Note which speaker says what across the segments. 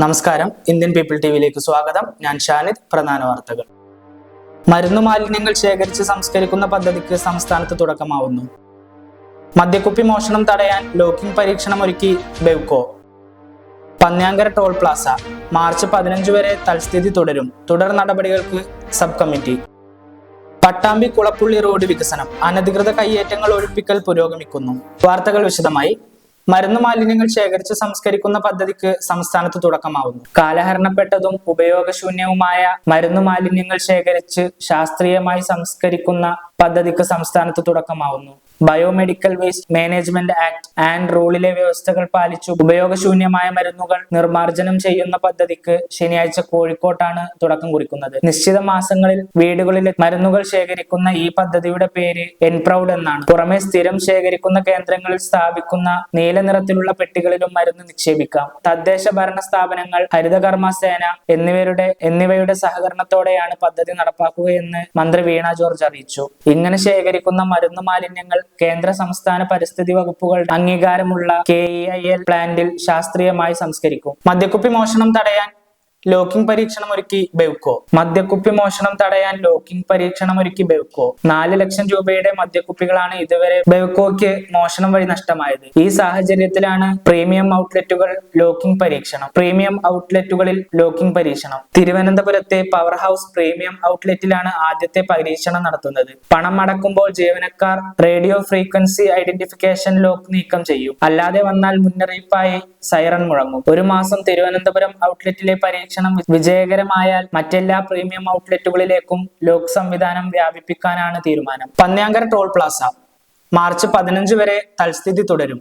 Speaker 1: നമസ്കാരം, Indian people ടിവിയിലേക്ക് സ്വാഗതം. ഞാൻ ഷാനിദ്. പ്രധാന വാർത്തകൾ. മരുന്നു മാലിന്യങ്ങൾ ശേഖരിച്ച് സംസ്കരിക്കുന്ന പദ്ധതിക്ക് സംസ്ഥാനത്ത് തുടക്കമാവുന്നു. മദ്യക്കുപ്പി മോഷണം തടയാൻ ലോക്കിംഗ് പരീക്ഷണം ഒരുക്കി ബെവ്കോ. പന്ന്യാങ്കര ടോൾ പ്ലാസ മാർച്ച് 15 വരെ തൽസ്ഥിതി തുടരും. തുടർ നടപടികൾക്ക് sub committee. Pattambi Kulappully road വികസനം, അനധികൃത കയ്യേറ്റങ്ങൾ ഒഴിപ്പിക്കൽ പുരോഗമിക്കുന്നു. വാർത്തകൾ വിശദമായി. മരുന്നു മാലിന്യങ്ങൾ ശേഖരിച്ച് സംസ്കരിക്കുന്ന പദ്ധതിക്ക് സംസ്ഥാനത്ത് തുടക്കമാവുന്നു. കാലഹരണപ്പെട്ടതും ഉപയോഗശൂന്യവുമായ മരുന്നു മാലിന്യങ്ങൾ ശേഖരിച്ച് ശാസ്ത്രീയമായി സംസ്കരിക്കുന്ന പദ്ധതിക്ക് സംസ്ഥാനത്ത് തുടക്കമാവുന്നു. Biomedical waste management act and റൂളിലെ വ്യവസ്ഥകൾ പാലിച്ചു ഉപയോഗശൂന്യമായ മരുന്നുകൾ നിർമ്മാർജ്ജനം ചെയ്യുന്ന പദ്ധതിക്ക് ശനിയാഴ്ച കോഴിക്കോട്ടാണ് തുടക്കം കുറിക്കുന്നത്. നിശ്ചിത മാസങ്ങളിൽ വീടുകളിൽ മരുന്നുകൾ ശേഖരിക്കുന്ന ഈ പദ്ധതിയുടെ പേര് എൻപ്രൗഡ് എന്നാണ്. പുറമെ സ്ഥിരം ശേഖരിക്കുന്ന കേന്ദ്രങ്ങളിൽ സ്ഥാപിക്കുന്ന നീല നിറത്തിലുള്ള പെട്ടികളിലും മരുന്ന് നിക്ഷേപിക്കാം. തദ്ദേശ ഭരണ സ്ഥാപനങ്ങൾ, ഹരിതകർമ്മസേന എന്നിവയുടെ സഹകരണത്തോടെയാണ് പദ്ധതി നടപ്പാക്കുകയെന്ന് മന്ത്രി വീണ ജോർജ് അറിയിച്ചു. ഇങ്ങനെ ശേഖരിക്കുന്ന മരുന്ന് മാലിന്യങ്ങൾ കേന്ദ്ര സംസ്ഥാന പരിസ്ഥിതി വകുപ്പുകളുടെ അംഗീകാരമുള്ള KEIL പ്ലാന്റിൽ ശാസ്ത്രീയമായി സംസ്കരിക്കും. മദ്യക്കുപ്പി മോഷണം തടയാൻ ലോക്കിംഗ് പരീക്ഷണം ഒരുക്കി ബെവ്കോ. മദ്യക്കുപ്പി മോഷണം തടയാൻ ലോക്കിംഗ് പരീക്ഷണം ഒരുക്കി ബെവ്കോ. 4 ലക്ഷം രൂപയുടെ മദ്യക്കുപ്പികളാണ് ഇതുവരെ ബെവ്കോയ്ക്ക് മോഷണം വഴി നഷ്ടമായത്. ഈ സാഹചര്യത്തിലാണ് പ്രീമിയം ഔട്ട്ലെറ്റുകളിൽ ലോക്കിംഗ് പരീക്ഷണം. തിരുവനന്തപുരത്തെ പവർ ഹൗസ് പ്രീമിയം ഔട്ട്ലെറ്റിലാണ് ആദ്യത്തെ പരീക്ഷണം നടത്തുന്നത്. പണം അടക്കുമ്പോൾ ജീവനക്കാർ റേഡിയോ ഫ്രീക്വൻസി ഐഡന്റിഫിക്കേഷൻ ലോക്ക് നീക്കം ചെയ്യും. അല്ലാതെ വന്നാൽ മുന്നറിയിപ്പായി സൈറൺ മുഴങ്ങും. ഒരു മാസം തിരുവനന്തപുരം ഔട്ട്ലെറ്റിലെ പരീക്ഷണം വിജയകരമായാൽ മറ്റെല്ലാ പ്രീമിയം ഔട്ട്ലെറ്റുകളിലേക്കും ലോക്ക് സംവിധാനം വ്യാപിപ്പിക്കാനാണ് തീരുമാനം. പന്ന്യാങ്കര ടോൾ പ്ലാസ മാർച്ച് 15 വരെ തൽസ്ഥിതി തുടരും.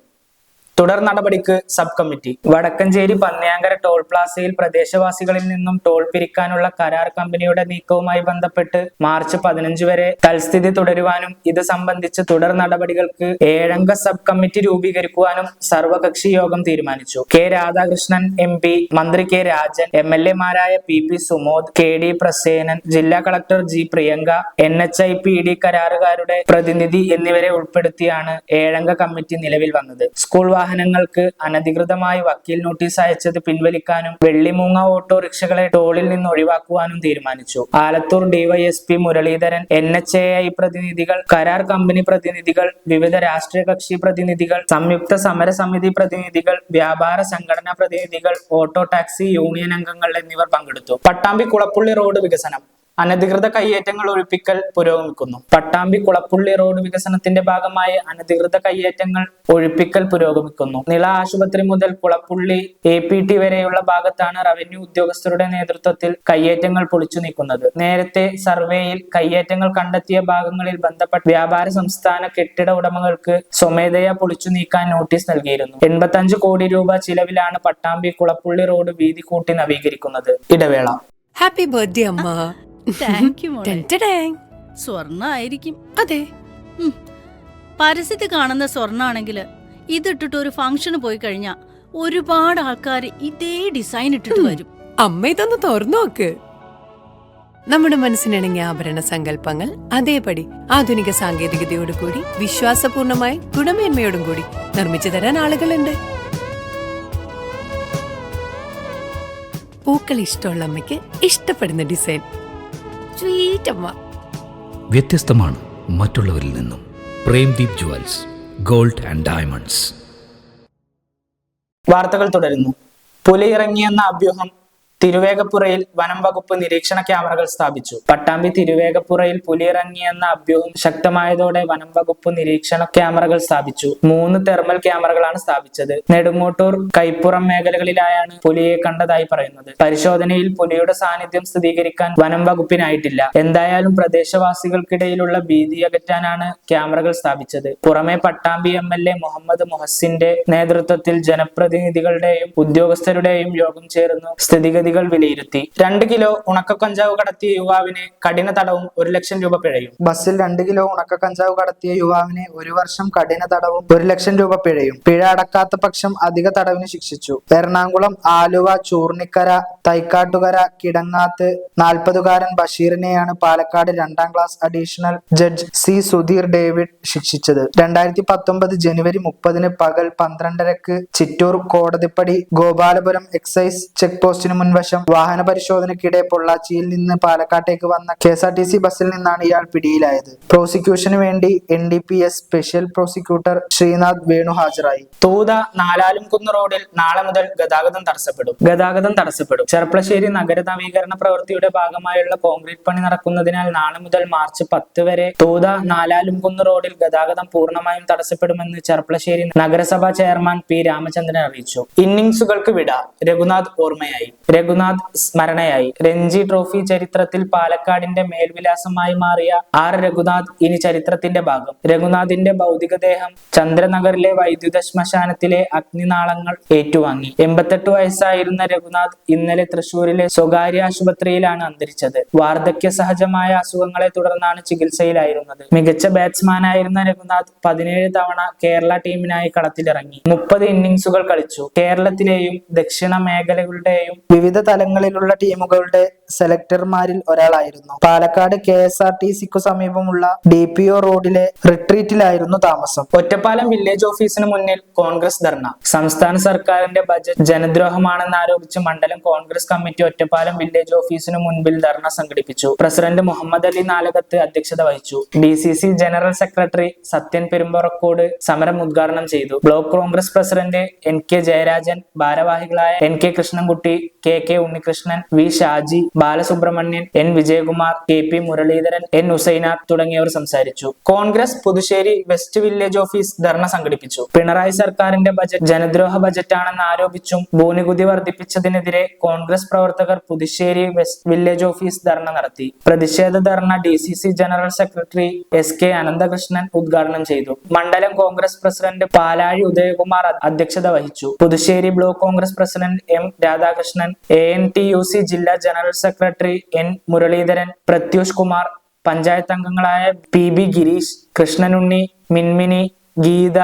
Speaker 1: തുടർ നടപടിക്ക് സബ് കമ്മിറ്റി. വടക്കഞ്ചേരി പന്ന്യാങ്കര ടോൾ പ്ലാസയിൽ പ്രദേശവാസികളിൽ നിന്നും ടോൾ പിരിക്കാനുള്ള കരാർ കമ്പനിയുടെ നീക്കവുമായി ബന്ധപ്പെട്ട് മാർച്ച് 15 വരെ തൽസ്ഥിതി തുടരുവാനും ഇത് സംബന്ധിച്ച് തുടർ നടപടികൾക്ക് 7 സബ് കമ്മിറ്റി രൂപീകരിക്കുവാനും സർവകക്ഷി യോഗം തീരുമാനിച്ചു. കെ രാധാകൃഷ്ണൻ MP, മന്ത്രി കെ രാജൻ, MLA-മാരായ PP സുമോദ്, KD പ്രസേനൻ, ജില്ലാ കളക്ടർ G പ്രിയങ്ക, NHIPD കരാറുകാരുടെ പ്രതിനിധി എന്നിവരെ ഉൾപ്പെടുത്തിയാണ് 7 കമ്മിറ്റി നിലവിൽ വന്നത്. സ്കൂൾ വാഹനങ്ങൾക്ക് അനധികൃതമായി വക്കീൽ നോട്ടീസ് അയച്ചത് പിൻവലിക്കാനും വെള്ളിമൂങ്ങ ഓട്ടോറിക്ഷകളെ ടോളിൽ നിന്ന് ഒഴിവാക്കുവാനും തീരുമാനിച്ചു. ആലത്തൂർ DYSP മുരളീധരൻ, NHAI പ്രതിനിധികൾ, കരാർ കമ്പനി പ്രതിനിധികൾ, വിവിധ രാഷ്ട്രീയ കക്ഷി പ്രതിനിധികൾ, സംയുക്ത സമരസമിതി പ്രതിനിധികൾ, വ്യാപാര സംഘടനാ പ്രതിനിധികൾ, ഓട്ടോ ടാക്സി യൂണിയൻ അംഗങ്ങൾ എന്നിവർ പങ്കെടുത്തു. പട്ടാമ്പി കുളപ്പുള്ളി റോഡ് വികസനം, അനധികൃത കയ്യേറ്റങ്ങൾ ഒഴിപ്പിക്കൽ പുരോഗമിക്കുന്നു. പട്ടാമ്പി കുളപ്പുള്ളി റോഡ് വികസനത്തിന്റെ ഭാഗമായി അനധികൃത കയ്യേറ്റങ്ങൾ ഒഴിപ്പിക്കൽ പുരോഗമിക്കുന്നു. നിള ആശുപത്രി മുതൽ കുളപ്പുള്ളി APT വരെയുള്ള ഭാഗത്താണ് റവന്യൂ ഉദ്യോഗസ്ഥരുടെ നേതൃത്വത്തിൽ കയ്യേറ്റങ്ങൾ പൊളിച്ചു നീക്കുന്നത്. നേരത്തെ സർവേയിൽ കയ്യേറ്റങ്ങൾ കണ്ടെത്തിയ ഭാഗങ്ങളിൽ ബന്ധപ്പെട്ട വ്യാപാര സംസ്ഥാന കെട്ടിട ഉടമകൾക്ക് സ്വമേധയാ പൊളിച്ചു നീക്കാൻ നോട്ടീസ് നൽകിയിരുന്നു. 85 കോടി രൂപ ചിലവിലാണ് പട്ടാമ്പി കുളപ്പുള്ളി റോഡ് വീതി കൂട്ടി നവീകരിക്കുന്നത്. ഇടവേള.
Speaker 2: ഹാപ്പി ബർത്ത്ഡേ അമ്മ.
Speaker 3: സ്വർണ്ണ ആയിരിക്കും.
Speaker 2: അതെ,
Speaker 3: പരസ്യത്തിൽ കാണുന്ന സ്വർണ്ണാണെങ്കിൽ ഇതിട്ടിട്ട് ഒരു ഫംഗ്ഷന് പോയി കഴിഞ്ഞാ ഒരുപാട് ആൾക്കാർ ഇതേ ഡിസൈൻ ഇട്ടിട്ട് വരും.
Speaker 2: അമ്മ ഇതൊന്ന് തുറന്നു നോക്ക്. നമ്മുടെ മനസ്സിനിണങ്ങിയ ആഭരണ സങ്കല്പങ്ങൾ അതേപടി ആധുനിക സാങ്കേതികതയോടു കൂടി വിശ്വാസപൂർണമായി ഗുണമേന്മയോടും കൂടി നിർമ്മിച്ചു തരാൻ ആളുകളുണ്ട്. പൂക്കൾ ഇഷ്ടമുള്ള അമ്മയ്ക്ക് ഇഷ്ടപ്പെടുന്ന ഡിസൈൻ. സ്വീറ്റ് അമ്മ.
Speaker 4: വ്യത്യസ്തമാണ് മറ്റുള്ളവരിൽ നിന്നും. Premdeep jewels, gold and diamonds.
Speaker 1: വാർത്തകൾ തുടരുന്നു. പുലി ഇറങ്ങിയെന്ന അഭ്യൂഹം. തിരുവേഗപ്പുറയിൽ വനം വകുപ്പ് നിരീക്ഷണ ക്യാമറകൾ സ്ഥാപിച്ചു. പട്ടാമ്പി തിരുവേഗപ്പുറയിൽ പുലിയിറങ്ങിയെന്ന അഭ്യൂഹം ശക്തമായതോടെ വനം വകുപ്പ് നിരീക്ഷണ ക്യാമറകൾ സ്ഥാപിച്ചു. 3 തെർമൽ ക്യാമറകളാണ് സ്ഥാപിച്ചത്. നെടുങ്ങോട്ടൂർ, കൈപ്പുറം മേഖലകളിലായാണ് പുലിയെ കണ്ടതായി പറയുന്നത്. പരിശോധനയിൽ പുലിയുടെ സാന്നിധ്യം സ്ഥിരീകരിക്കാൻ വനം വകുപ്പിനായിട്ടില്ല. എന്തായാലും പ്രദേശവാസികൾക്കിടയിലുള്ള ഭീതി അകറ്റാനാണ് ക്യാമറകൾ സ്ഥാപിച്ചത്. പുറമെ പട്ടാമ്പി MLA മുഹമ്മദ് മുഹസിന്റെ നേതൃത്വത്തിൽ ജനപ്രതിനിധികളുടെയും ഉദ്യോഗസ്ഥരുടെയും യോഗം ചേർന്നു സ്ഥിതിഗതികൾ പ്രതികൾ വിലയിരുത്തി. 2 കിലോ ഉണക്കക്കഞ്ചാവ് കടത്തിയ യുവാവിന് കഠിന തടവും 1 ലക്ഷം രൂപ പിഴയും. ബസ്സിൽ 2 കിലോ ഉണക്കക്കഞ്ചാവ് കടത്തിയ യുവാവിന് 1 വർഷം കഠിന തടവും 1 ലക്ഷം രൂപ പിഴയും. പിഴ അടക്കാത്ത പക്ഷം അധിക തടവിന് ശിക്ഷിച്ചു. എറണാകുളം ആലുവ ചൂർണിക്കര തൈക്കാട്ടുകര കിടങ്ങാത്ത് 40-കാരൻ ബഷീറിനെയാണ് പാലക്കാട് 2ാം class additional judge C Sudheer David ശിക്ഷിച്ചത്. 2019 ജനുവരി 30 പകൽ 12:30 ചിറ്റൂർ കോടതിപ്പടി ഗോപാലപുരം എക്സൈസ് ചെക്ക് പോസ്റ്റിന് മുൻവശം വാഹന പരിശോധനയ്ക്കിടെ പൊള്ളാച്ചിയിൽ നിന്ന് പാലക്കാട്ടേക്ക് വന്ന KSRTC ബസ്സിൽ നിന്നാണ് ഇയാൾ പിടിയിലായത്. പ്രോസിക്യൂഷന് വേണ്ടി NDPS special prosecutor Sreenath Venu ഹാജരായി. തൂത നാലാലുംകുന്ന് റോഡിൽ നാളെ മുതൽ ഗതാഗതം തടസ്സപ്പെടും. ചെർപ്പളശ്ശേരി നഗര നവീകരണ പ്രവൃത്തിയുടെ ഭാഗമായുള്ള കോൺക്രീറ്റ് പണി നടക്കുന്നതിനാൽ നാളെ മുതൽ മാർച്ച് 10 വരെ തൂത നാലാലുംകുന്ന് റോഡിൽ ഗതാഗതം പൂർണ്ണമായും തടസ്സപ്പെടുമെന്ന് ചെർപ്പളശ്ശേരി നഗരസഭാ ചെയർമാൻ P. രാമചന്ദ്രൻ അറിയിച്ചു. ഇന്നിംഗ്സുകൾക്ക് വിട. രഘുനാഥ് ഓർമ്മയായി, രഘുനാഥ് സ്മരണയായി. രഞ്ജി ട്രോഫി ചരിത്രത്തിൽ പാലക്കാടിന്റെ മേൽവിലാസമായി മാറിയ R. രഘുനാഥ് ഇനി ചരിത്രത്തിന്റെ ഭാഗം. രഘുനാഥിന്റെ ഭൗതികദേഹം ചന്ദ്രനഗറിലെ വൈദ്യുത ശ്മശാനത്തിലെ അഗ്നിനാളങ്ങൾ ഏറ്റുവാങ്ങി. 88 വയസ്സായിരുന്ന രഘുനാഥ് ഇന്നലെ തൃശൂരിലെ സ്വകാര്യ ആശുപത്രിയിലാണ് അന്തരിച്ചത്. വാർദ്ധക്യ സഹജമായ അസുഖങ്ങളെ തുടർന്നാണ് ചികിത്സയിലായിരുന്നത്. മികച്ച ബാറ്റ്സ്മാനായിരുന്ന രഘുനാഥ് 17 തവണ കേരള ടീമിനായി കളത്തിലിറങ്ങി. 30 ഇന്നിംഗ്സുകൾ കളിച്ചു. കേരളത്തിലെയും ദക്ഷിണ മേഖലകളുടെയും വിവിധ തലങ്ങളിലുള്ള ടീമുകളുടെ സെലക്ടർമാരിൽ ഒരാളായിരുന്നു. പാലക്കാട് KSRTCക്കു സമീപമുള്ള DPO റോഡിലെ റിട്രീറ്റിലായിരുന്നു താമസം. ഒറ്റപ്പാലം വില്ലേജ് ഓഫീസിന് മുന്നിൽ കോൺഗ്രസ് ധർണ. സംസ്ഥാന സർക്കാരിന്റെ ബജറ്റ് ജനദ്രോഹമാണെന്ന് ആരോപിച്ച് മണ്ഡലം കോൺഗ്രസ് കമ്മിറ്റി ഒറ്റപ്പാലം വില്ലേജ് ഓഫീസിന് മുൻപിൽ ധർണ സംഘടിപ്പിച്ചു. പ്രസിഡന്റ് മുഹമ്മദ് അലി നാലകത്ത് അധ്യക്ഷത വഹിച്ചു. DCC general secretary Sathyan Perumparakkode സമരം ഉദ്ഘാടനം ചെയ്തു. Block Congress president NK Jayarajan, ഭാരവാഹികളായ NK Krishnankutty, KK Unnikrishnan, V Shaji, Balasubramanian, N Vijayakumar, KP Muraleedharan, N Hussainar തുടങ്ങിയവർ സംസാരിച്ചു. Congress Puthussery west village office dharna സംഘടിപ്പിച്ചു. പിണറായി സർക്കാരിന്റെ ബജറ്റ് ജനദ്രോഹ ബജറ്റാണെന്ന് ആരോപിച്ചും ഭൂനികുതി വർദ്ധിപ്പിച്ചതിനെതിരെ കോൺഗ്രസ് പ്രവർത്തകർ Puthussery west village office dharna നടത്തി. പ്രതിഷേധ dharna DCC general secretary SK Ananthakrishnan ഉദ്ഘാടനം ചെയ്തു. മണ്ഡലം കോൺഗ്രസ് പ്രസിഡന്റ് പാലാഴി ഉദയകുമാർ അധ്യക്ഷത വഹിച്ചു. Puthussery block Congress president M Radhakrishnan, ANTUC ജില്ലാ general secretary N Muraleedharan, Prathyush Kumar, panchayat അംഗങ്ങളായ PB Gireesh, Krishnanunni, Minmini, Geetha,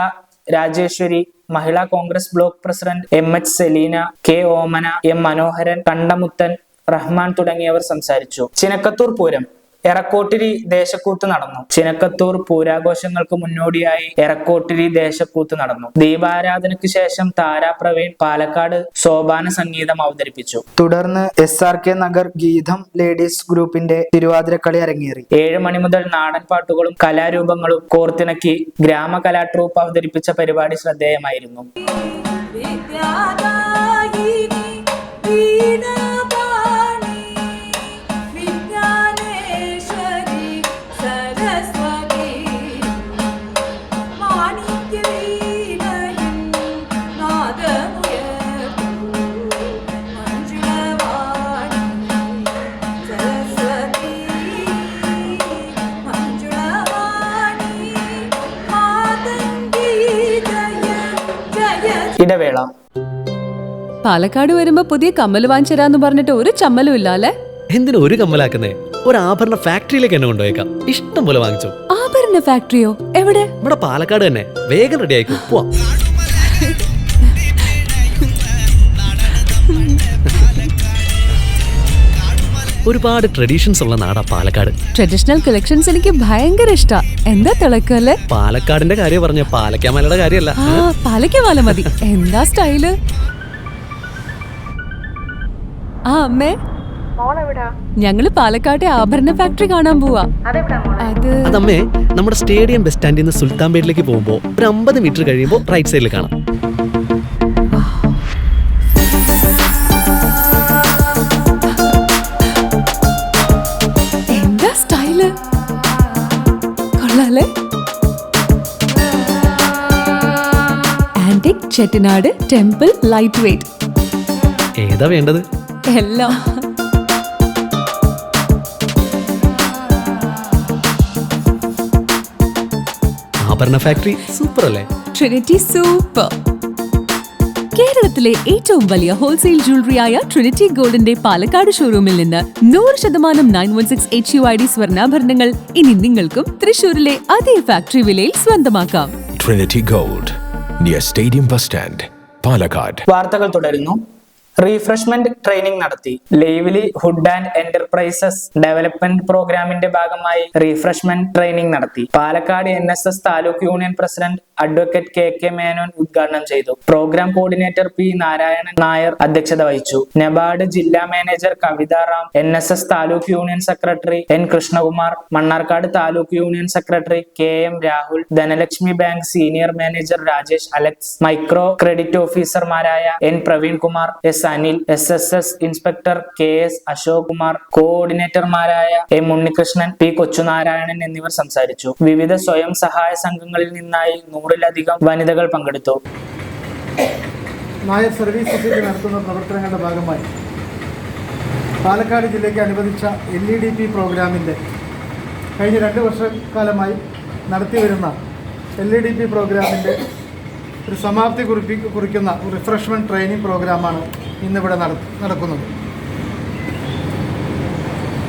Speaker 1: Rajeswari, Mahila Congress block president MH Seleena, K Omana, M Manoharan, Kandamuthan, Rahman തുടങ്ങിയവർ സംസാരിച്ചു. ചിനക്കത്തൂർ പൂരം. എറക്കോട്ടിരി ദേശക്കൂത്ത് നടന്നു. ചിനക്കത്തൂർ പൂരാഘോഷങ്ങൾക്ക് മുന്നോടിയായി എറക്കോട്ടിരി ദേശക്കൂത്ത് നടന്നു. ദീപാരാധനയ്ക്ക് ശേഷം താരാ പ്രവീൺ പാലക്കാട് സോപാന സംഗീതം അവതരിപ്പിച്ചു. തുടർന്ന് SRK നഗർ ഗീതം ലേഡീസ് ഗ്രൂപ്പിന്റെ തിരുവാതിരക്കളി അരങ്ങേറി. 7 മണി മുതൽ നാടൻ പാട്ടുകളും കലാരൂപങ്ങളും കോർത്തിണക്കി ഗ്രാമ കലാ ട്രൂപ്പ് അവതരിപ്പിച്ച പരിപാടി ശ്രദ്ധേയമായിരുന്നു. ഇടവേള.
Speaker 2: പാലക്കാട് വരുമ്പോ പുതിയ കമ്മൽ വാങ്ങിച്ചരാന്ന് പറഞ്ഞിട്ട് ഒരു ചമ്മലും ഇല്ല അല്ലേ?
Speaker 5: എന്തിനാ ഒരു കമ്മലാക്കുന്നേ? ഒരു ആഭരണ ഫാക്ടറിയിലേക്ക് എന്നെ കൊണ്ടുപോയേക്കാം. ഇഷ്ടം പോലെ വാങ്ങിച്ചു.
Speaker 2: ആഭരണ ഫാക്ടറിയോ? എവിടെ?
Speaker 5: ഇവിടെ പാലക്കാട് തന്നെ. വേഗം റെഡി ആയിക്കോ, പോവാം. ഒരുപാട് ട്രഡീഷൻസ് ഉള്ള നാടാ പാലക്കാട്.
Speaker 2: ട്രഡീഷണൽ കളക്ഷൻസ് എനിക്ക് ഭയങ്കര ഇഷ്ടാ. എന്താ തിളക്കല്ലേ?
Speaker 5: പാലക്കാടിന്റെ കാര്യം പറഞ്ഞ പാലക്കാമലയുടെ കാര്യമല്ല.
Speaker 2: പാലക്കാമല മതി. എന്താ സ്റ്റൈല്? അമ്മേ, ഞങ്ങള് പാലക്കാട്ടെ ആഭരണ ഫാക്ടറി കാണാൻ പോവാ.
Speaker 5: അതമ്മേ, നമ്മുടെ സ്റ്റേഡിയം ബസ് സ്റ്റാൻഡിൽ നിന്ന് സുൽത്താൻപേട്ടിലേക്ക് പോകുമ്പോ ഒരു 50 മീറ്റർ കഴിയുമ്പോ റൈറ്റ് സൈഡിൽ കാണാം.
Speaker 2: എന്താ സ്റ്റൈല്? കൊള്ളാലേ? Antique Chettinad temple lightweight.
Speaker 5: ഏതാ വേണ്ടത്?
Speaker 2: എല്ലാം.
Speaker 5: ആഭരണ ഫാക്ടറി സൂപ്പർ അല്ലേ?
Speaker 2: Trinity super.
Speaker 6: കേരളത്തിലെ ഏറ്റവും വലിയ ഹോൾസെയിൽ ജ്വല്ലറിയായ ട്രിനിറ്റി ഗോൾഡിന്റെ പാലക്കാട് ഷോറൂമിൽ നിന്ന് 100% 916 HUID സ്വർണ്ണാഭരണങ്ങൾ ഇനി നിങ്ങൾക്കും തൃശൂരിലെ അതേ ഫാക്ടറി വിലയിൽ സ്വന്തമാക്കാം.
Speaker 7: Trinity Gold, near Stadium Bus Stand, Palakkad.
Speaker 1: വാർത്തകൾ തുടരുന്നു. റീഫ്രഷ്മെന്റ് ട്രെയിനിംഗ് നടത്തി. Livelihood and enterprises development പ്രോഗ്രാമിന്റെ ഭാഗമായി റീഫ്രഷ്മെന്റ് ട്രെയിനിംഗ് നടത്തി. Palakkad NSS taluk union president advocate KK Menon ഉദ്ഘാടനം ചെയ്തു. Programme coordinator P Narayanan Nair അധ്യക്ഷത വഹിച്ചു. നബാർഡ് ജില്ലാ manager Kavitha Ram, NSS taluk union secretary N Krishnakumar, Mannarkkad taluk union secretary KM Rahul, Dhanalakshmi bank senior manager Rajesh Alex, micro credit ഓഫീസർമാരായ N Praveen Kumar, S Anil, SSS inspector KS Ashok Kumar, കോഓർഡിനേറ്റർമാരായ M ഉണ്ണികൃഷ്ണൻ, P കൊച്ചുനാരായണൻ എന്നിവർ സംസാരിച്ചു. വിവിധ സ്വയം സഹായ സംഘങ്ങളിൽ നിന്നായി 100-ലധികം വനിതകൾ പങ്കെടുത്തു.
Speaker 8: നായർ സർവീസ് സൊസൈറ്റി നടത്തുന്ന പ്രവർത്തനങ്ങളുടെ ഭാഗമായി പാലക്കാട് ജില്ലയ്ക്ക് അനുവദിച്ച LEDP പ്രോഗ്രാമിൻ്റെ കഴിഞ്ഞ 2 വർഷക്കാലമായി നടത്തിവരുന്ന LEDP പ്രോഗ്രാമിൻ്റെ ഒരു സമാപ്തി കുറിക്കുന്ന റിഫ്രഷ്മെൻറ്റ് ട്രെയിനിങ് പ്രോഗ്രാമാണ് ഇന്നിവിടെ നടക്കുന്നത്.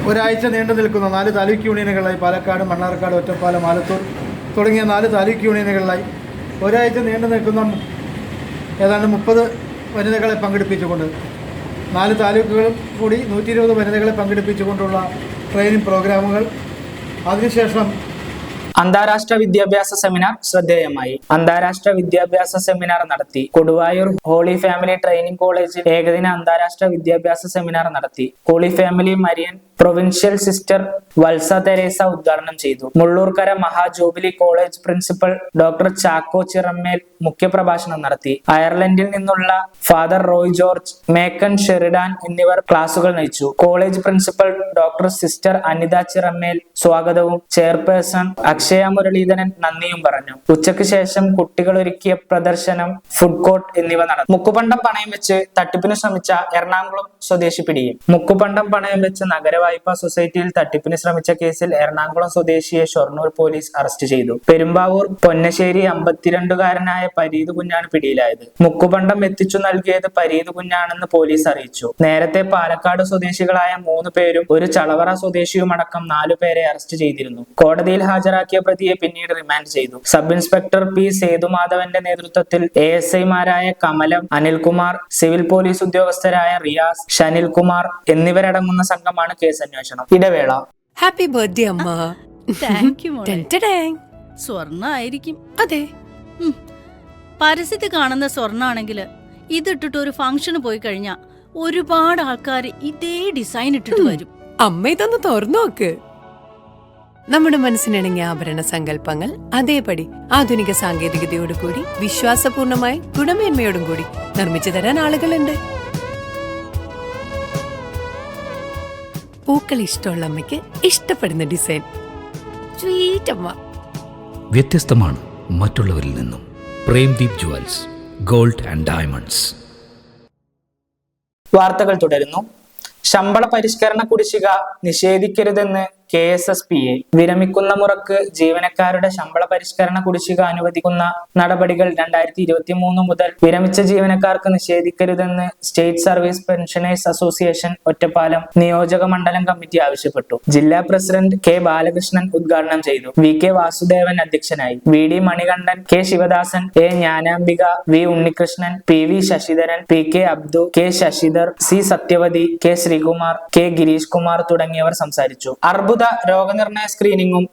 Speaker 8: ഒരാഴ്ച നീണ്ടു നിൽക്കുന്ന 4 താലൂക്ക് യൂണിയനുകളായി പാലക്കാട്, മണ്ണാർക്കാട്, ഒറ്റപ്പാലം, ആലത്തൂർ തുടങ്ങിയ 4 താലൂക്ക് യൂണിയനുകളിലായി ഒരാഴ്ച നീണ്ടു നിൽക്കുന്ന ഏതാണ്ട് 30 വനിതകളെ പങ്കെടുപ്പിച്ചുകൊണ്ട് 4 താലൂക്കുകളും കൂടി 120 വനിതകളെ പങ്കെടുപ്പിച്ചുകൊണ്ടുള്ള ട്രെയിനിങ് പ്രോഗ്രാമുകൾ. അതിനുശേഷം
Speaker 1: അന്താരാഷ്ട്ര വിദ്യാഭ്യാസ സെമിനാർ ശ്രദ്ധേയമായി. അന്താരാഷ്ട്ര വിദ്യാഭ്യാസ സെമിനാർ നടത്തി. കൊടുവായൂർ ഹോളി ഫാമിലി ട്രെയിനിംഗ് കോളേജിൽ ഏകദിന അന്താരാഷ്ട്ര വിദ്യാഭ്യാസ സെമിനാർ നടത്തി. Holy family Marian provincial sister Valsa Teresa ഉദ്ഘാടനം ചെയ്തു. Mullurkara Maha jubilee college principal doctor Chacko Chirammel മുഖ്യപ്രഭാഷണം നടത്തി. അയർലൻഡിൽ നിന്നുള്ള father Roy George, Megan Sheridan എന്നിവർ ക്ലാസുകൾ നയിച്ചു. College principal doctor sister Anitha Chirammel സ്വാഗതവും ചെയർപേഴ്സൺ അക്ഷയ മുരളീധരൻ നന്ദിയും പറഞ്ഞു. ഉച്ചയ്ക്ക് ശേഷം കുട്ടികൾ ഒരുക്കിയ പ്രദർശനം, ഫുഡ് കോർട്ട് എന്നിവ നടന്നു. മുക്കുപണ്ടം പണയം വെച്ച് തട്ടിപ്പിന് ശ്രമിച്ച എറണാകുളം സ്വദേശി പിടിയിൽ. മുക്കുപണ്ടം പണയം വെച്ച് നഗരവായ്പാ സൊസൈറ്റിയിൽ തട്ടിപ്പിന് ശ്രമിച്ച കേസിൽ എറണാകുളം സ്വദേശിയെ ഷൊർണൂർ പോലീസ് അറസ്റ്റ് ചെയ്തു. പെരുമ്പാവൂർ പൊന്നശ്ശേരി 52-കാരനായ പരീത് കുഞ്ഞാണ് പിടിയിലായത്. മുക്കുപണ്ടം എത്തിച്ചു നൽകിയത് പരീത് കുഞ്ഞാണെന്ന് പോലീസ് അറിയിച്ചു. നേരത്തെ പാലക്കാട് സ്വദേശികളായ 3 പേരും ഒരു ചളവറ സ്വദേശിയുമടക്കം 4 പേരെ അറസ്റ്റ് ചെയ്തിരുന്നു. കോടതിയിൽ ഹാജരാക്കിയ പ്രതിയെ പിന്നീട് റിമാൻഡ് ചെയ്തു. സബ് ഇൻസ്പെക്ടർ P സേതുമാധവന്റെ നേതൃത്വത്തിൽ ASI-മാരായ കമലം, അനിൽകുമാർ, സിവിൽ പോലീസ് ഉദ്യോഗസ്ഥരായ റിയാസ്, ഷനിൽകുമാർ എന്നിവരടങ്ങുന്ന സംഘമാണ് കേസ് അന്വേഷണം. ഇടവേള.
Speaker 2: ഹാപ്പി ബർത്ത്ഡേ അമ്മ.
Speaker 3: താങ്ക് യു മോളെ.
Speaker 2: ടെൻറ്റഡാങ്.
Speaker 3: സ്വർണ്ണ ആയിരിക്കും.
Speaker 2: അതെ,
Speaker 3: പരസ്യത്തിൽ കാണുന്ന സ്വർണ്ണാണെങ്കിൽ ഇതിട്ടിട്ട് ഒരു ഫംഗ്ഷന് പോയി കഴിഞ്ഞാൽ ഒരുപാട് ആൾക്കാർ ഇതേ ഡിസൈൻ ഇട്ടിട്ട് വരും.
Speaker 2: അമ്മ ഇതൊന്ന് തുറന്നു നോക്ക്. നമ്മുടെ മനസ്സിനിണങ്ങിയ ആഭരണ സങ്കല്പങ്ങൾ അതേപടി ആധുനിക സാങ്കേതികതയോടു കൂടി വിശ്വാസപൂർണമായി ഗുണമേന്മയോടും കൂടി നിർമ്മിച്ചു തരാൻ ആളുകളുണ്ട്. പൂക്കൾ ഇഷ്ടമുള്ള അമ്മയ്ക്ക് ഇഷ്ടപ്പെടുന്ന ഡിസൈൻ. സ്വീറ്റ് അമ്മ.
Speaker 4: വ്യത്യസ്തമാണ് മറ്റുള്ളവരിൽ നിന്നും. Premdeep jewels, gold and diamonds.
Speaker 1: വാർത്തകൾ തുടരുന്നു. ശമ്പള പരിഷ്കരണ കുടിശ്ശിക നിഷേധിക്കരുതെന്ന് KSSPA. വിരമിക്കുന്ന മുറക്ക് ജീവനക്കാരുടെ ശമ്പള പരിഷ്കരണ കുടിശ്ശിക അനുവദിക്കുന്ന നടപടികൾ 2023 മുതൽ വിരമിച്ച ജീവനക്കാർക്ക് നിഷേധിക്കരുതെന്ന് state service pensioners association Ottapalam നിയോജക മണ്ഡലം കമ്മിറ്റി ആവശ്യപ്പെട്ടു. ജില്ലാ പ്രസിഡന്റ് K ബാലകൃഷ്ണൻ ഉദ്ഘാടനം ചെയ്തു. VK വാസുദേവൻ അധ്യക്ഷനായി. VD Manikandan, K Sivadasan, A Jnanambika, V Unnikrishnan, PV Sasidharan, PK Abdu, K Shashidhar, C Sathyavathi, K Sreekumar, K Girish Kumar തുടങ്ങിയവർ സംസാരിച്ചു. അർബുദ രോഗനിർണയ സ്ക്രീനിങ്ങും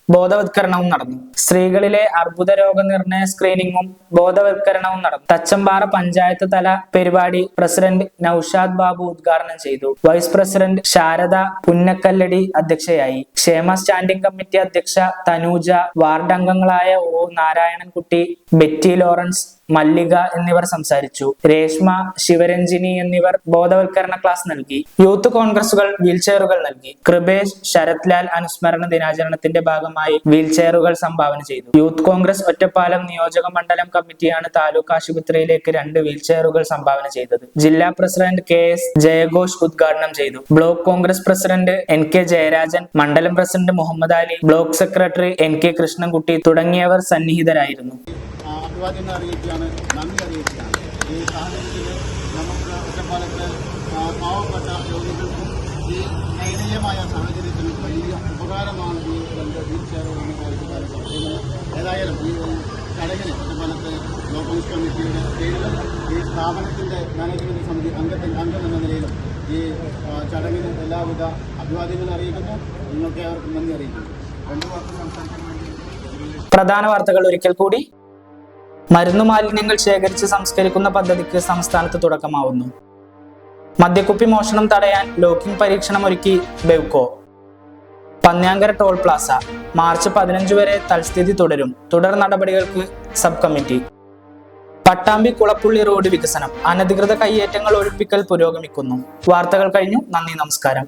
Speaker 1: ബോധവത്കരണവും നടന്നു. സ്ത്രീകളിലെ അർബുദ രോഗനിർണയ സ്ക്രീനിങ്ങും ബോധവത്കരണവും നടന്നു. തച്ചമ്പാറ പഞ്ചായത്ത് തല പരിപാടി പ്രസിഡന്റ് നൌഷാദ് ബാബു ഉദ്ഘാടനം ചെയ്തു. വൈസ് പ്രസിഡന്റ് ശാരദ പുന്നക്കല്ലടി അധ്യക്ഷയായി. ക്ഷേമ സ്റ്റാൻഡിംഗ് കമ്മിറ്റി അധ്യക്ഷ തനൂജ, വാർഡ് അംഗങ്ങളായ O നാരായണൻകുട്ടി, ബെറ്റി ലോറൻസ്, മല്ലിക എന്നിവർ സംസാരിച്ചു. രേഷ്മ, ശിവരഞ്ജിനി എന്നിവർ ബോധവൽക്കരണ ക്ലാസ് നൽകി. യൂത്ത് കോൺഗ്രസുകൾ വീൽചെയറുകൾ നൽകി. കൃപേഷ്, ശരത്ലാൽ അനുസ്മരണ ദിനാചരണത്തിന്റെ ഭാഗമായി വീൽചെയറുകൾ സംഭാവന ചെയ്തു. യൂത്ത് കോൺഗ്രസ് ഒറ്റപ്പാലം നിയോജക മണ്ഡലം കമ്മിറ്റിയാണ് താലൂക്ക് ആശുപത്രിയിലേക്ക് 2 വീൽചെയറുകൾ സംഭാവന ചെയ്തത്. ജില്ലാ പ്രസിഡന്റ് KS ജയഘോഷ് ഉദ്ഘാടനം ചെയ്തു. Block Congress president NK Jayarajan, മണ്ഡലം president Muhammad Ali, block secretary NK Krishnankutty തുടങ്ങിയവർ സന്നിഹിതരായിരുന്നു.
Speaker 9: അഭിവാദ്യങ്ങൾ അറിയിക്കുകയാണ്, നന്ദി അറിയിക്കുകയാണ്. ഈ സാഹചര്യത്തിൽ നമുക്ക് ഒറ്റപ്പാലത്ത് പാവപ്പെട്ട രോഗികൾക്കും ഈ ദയനീയമായ സാഹചര്യത്തിൽ വലിയ ഉപകാരമാണ് ഈ വീൽ ചെയറുകളെന്ന് പറയുന്നത്. ഏതായാലും ഈ ചടങ്ങിന് ഒറ്റപ്പാലത്ത് ബ്ലോക്ക് കോൺഗ്രസ് കമ്മിറ്റിയുടെ പേരിലും ഈ സ്ഥാപനത്തിൻ്റെ മാനേജ്മെൻറ്റ് സമിതി അംഗം എന്ന നിലയിലും ഈ ചടങ്ങിന് എല്ലാവിധ അഭിവാദ്യങ്ങൾ അറിയിക്കുന്നു. നിങ്ങൾക്ക് അവർക്ക് നന്ദി അറിയിക്കുന്നു. 2 വാക്കുകൾ സംസാരിക്കാൻ വേണ്ടി
Speaker 1: പ്രധാന വാർത്തകൾ ഒരിക്കൽ കൂടി. മരുന്നു മാലിന്യങ്ങൾ ശേഖരിച്ച് സംസ്കരിക്കുന്ന പദ്ധതിക്ക് സംസ്ഥാനത്ത് തുടക്കമാവുന്നു. മദ്യക്കുപ്പി മോഷണം തടയാൻ ലോക്കിംഗ് പരീക്ഷണം ഒരുക്കി ബെവ്കോ. പന്ന്യാങ്കര ടോൾ പ്ലാസ മാർച്ച് 15 വരെ തൽസ്ഥിതി തുടരും. തുടർ നടപടികൾക്ക് sub committee. Pattambi Kulappully road വികസനം. അനധികൃത കയ്യേറ്റങ്ങൾ ഒഴിപ്പിക്കൽ പുരോഗമിക്കുന്നു. വാർത്തകൾ കഴിഞ്ഞു. നന്ദി, നമസ്കാരം.